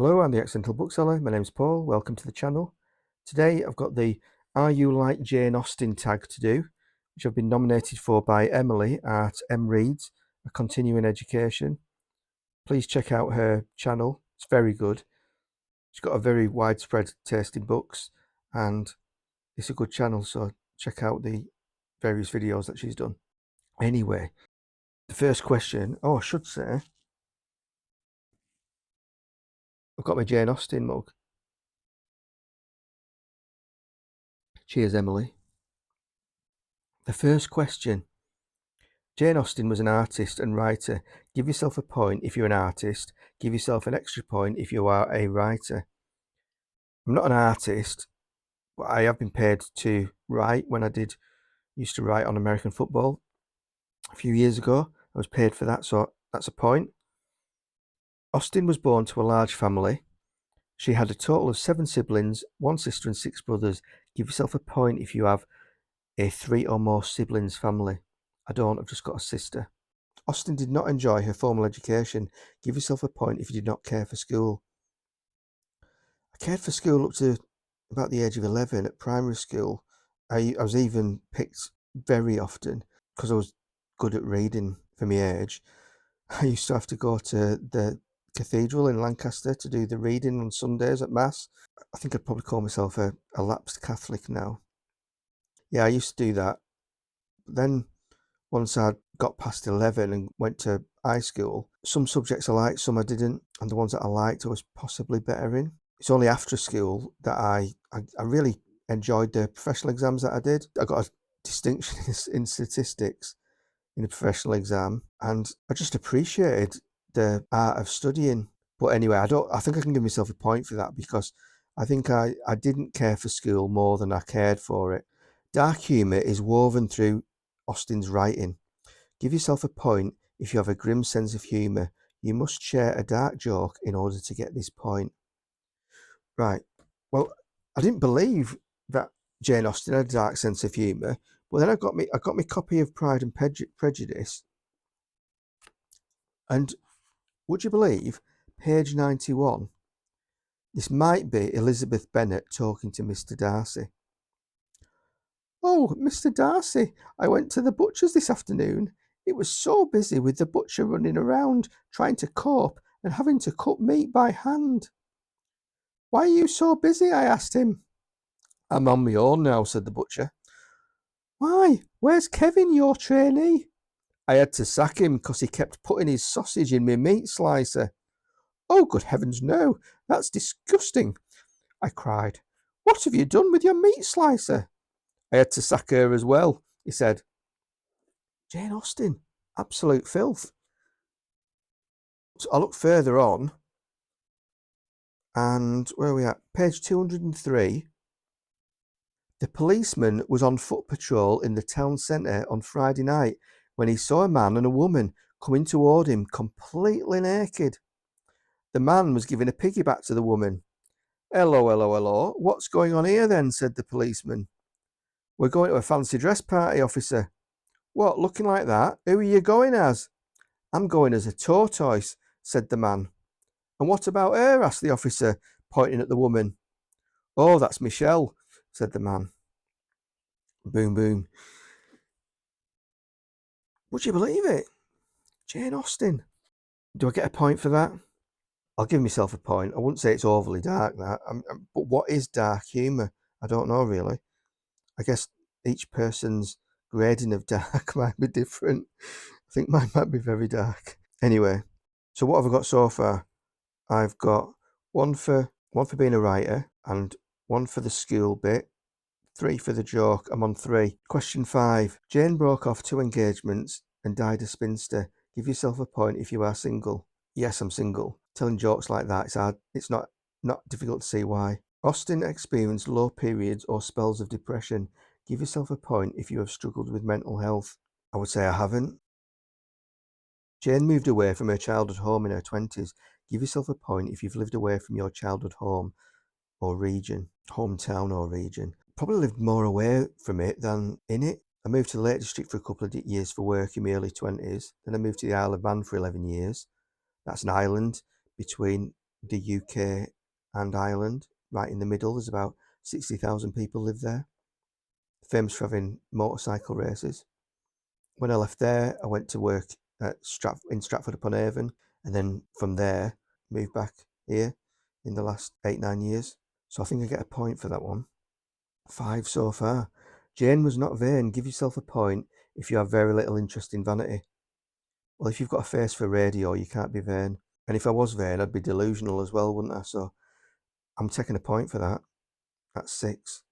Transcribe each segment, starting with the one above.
Hello, I'm the Accidental Bookseller. My name's Paul. Welcome to the channel. Today I've got the Are You Like Jane Austen tag to do, which I've been nominated for by Emily at Reads, a continuing education. Please check out her channel. It's very good. She's got a very widespread taste in books and it's a good channel, so check out the various videos that she's done. Anyway, the first question, I should say, I've got my Jane Austen mug. Cheers, Emily. The first question. Jane Austen was an artist and writer. Give yourself a point if you're an artist. Give yourself an extra point if you are a writer. I'm not an artist, but I have been paid to write when I used to write on American football a few years ago. I was paid for that, so that's a point. Austen was born to a large family. She had a total of 7 siblings, 1 sister and 6 brothers. Give yourself a point if you have a 3 or more siblings family. I don't, I've just got a sister. Austen did not enjoy her formal education. Give yourself a point if you did not care for school. I cared for school up to about the age of 11 at primary school. I was even picked very often because I was good at reading for my age. I used to have to go to the cathedral in Lancaster to do the reading on Sundays at Mass. I think I'd probably call myself a lapsed Catholic now. Yeah, I used to do that. But then once I got past 11 and went to high school, some subjects I liked, some I didn't, and the ones that I liked I was possibly better in. It's only after school that I really enjoyed the professional exams that I did. I got a distinction in statistics in a professional exam, and I just appreciated the art of studying. But anyway, I think I can give myself a point for that because I think I didn't care for school more than I cared for it. Dark humour is woven through Austen's writing. Give yourself a point if you have a grim sense of humour. You must share a dark joke in order to get this point. Right. Well, I didn't believe that Jane Austen had a dark sense of humour, but then I got my copy of Pride and Prejudice, and would you believe, page 91, this might be Elizabeth Bennet talking to Mr. Darcy. Oh, Mr. Darcy, I went to the butcher's this afternoon. It was so busy with the butcher running around, trying to cope and having to cut meat by hand. Why are you so busy? I asked him. I'm on my own now, said the butcher. Why, where's Kevin, your trainee? I had to sack him because he kept putting his sausage in my meat slicer. Oh, good heavens, no, that's disgusting, I cried. What have you done with your meat slicer? I had to sack her as well, he said. Jane Austen, absolute filth. So I look further on, and where are we at? Page 203. The policeman was on foot patrol in the town centre on Friday night when he saw a man and a woman coming toward him completely naked. The man was giving a piggyback to the woman. Hello, hello, hello. What's going on here then? Said the policeman. We're going to a fancy dress party, officer. What, looking like that? Who are you going as? I'm going as a tortoise, said the man. And what about her? Asked the officer, pointing at the woman. Oh, that's Michelle, said the man. Boom, boom. Would you believe it? Jane Austen. Do I get a point for that? I'll give myself a point. I wouldn't say it's overly dark, that. But what is dark humour? I don't know, really. I guess each person's grading of dark might be different. I think mine might be very dark. Anyway, so what have I got so far? I've got one for being a writer and 1 for the school bit, 3 for the joke. I'm on 3. Question 5. Jane broke off 2 engagements and died a spinster. Give yourself a point if you are single. Yes, I'm single. Telling jokes like that, it's not difficult to see why. Austen experienced low periods or spells of depression. Give yourself a point if you have struggled with mental health. I would say I haven't. Jane moved away from her childhood home in her 20s. Give yourself a point if you've lived away from your childhood home or region, hometown or region. Probably lived more away from it than in it. I moved to the Lake District for a couple of years for work in my early 20s. Then I moved to the Isle of Man for 11 years. That's an island between the UK and Ireland, right in the middle. There's about 60,000 people live there. Famous for having motorcycle races. When I left there, I went to work at in Stratford-upon-Avon, and then from there moved back here in the last 8-9 years. So I think I get a point for that one. 5 so far. Jane was not vain. Give yourself a point if you have very little interest in vanity. Well, if you've got a face for radio, you can't be vain. And if I was vain, I'd be delusional as well, wouldn't I? So I'm taking a point for that. That's 6.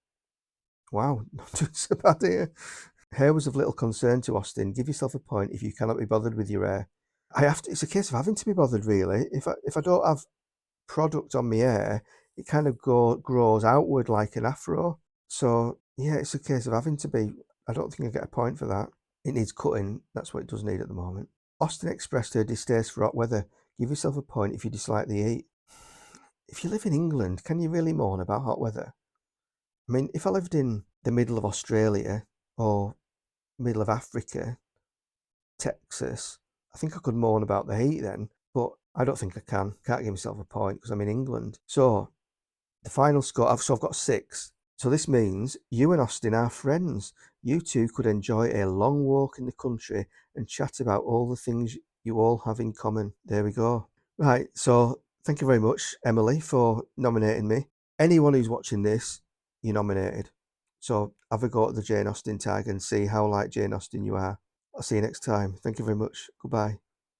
Wow, not doing so bad here. Hair was of little concern to Austen. Give yourself a point if you cannot be bothered with your hair. It's a case of having to be bothered, really. If I don't have product on my hair, it kind of grows outward like an afro. So yeah, it's a case of having to be. I don't think I get a point for that. It needs cutting. That's what it does need at the moment. Austen expressed her distaste for hot weather. Give yourself a point if you dislike the heat. If you live in England, can you really moan about hot weather? I mean, if I lived in the middle of Australia or middle of Africa, Texas, I think I could moan about the heat then, but I don't think I can. Can't give myself a point because I'm in England. So the final score, I've got 6. So this means you and Austen are friends. You two could enjoy a long walk in the country and chat about all the things you all have in common. There we go. Right, so thank you very much, Emily, for nominating me. Anyone who's watching this, you're nominated. So have a go at the Jane Austen tag and see how like Jane Austen you are. I'll see you next time. Thank you very much. Goodbye.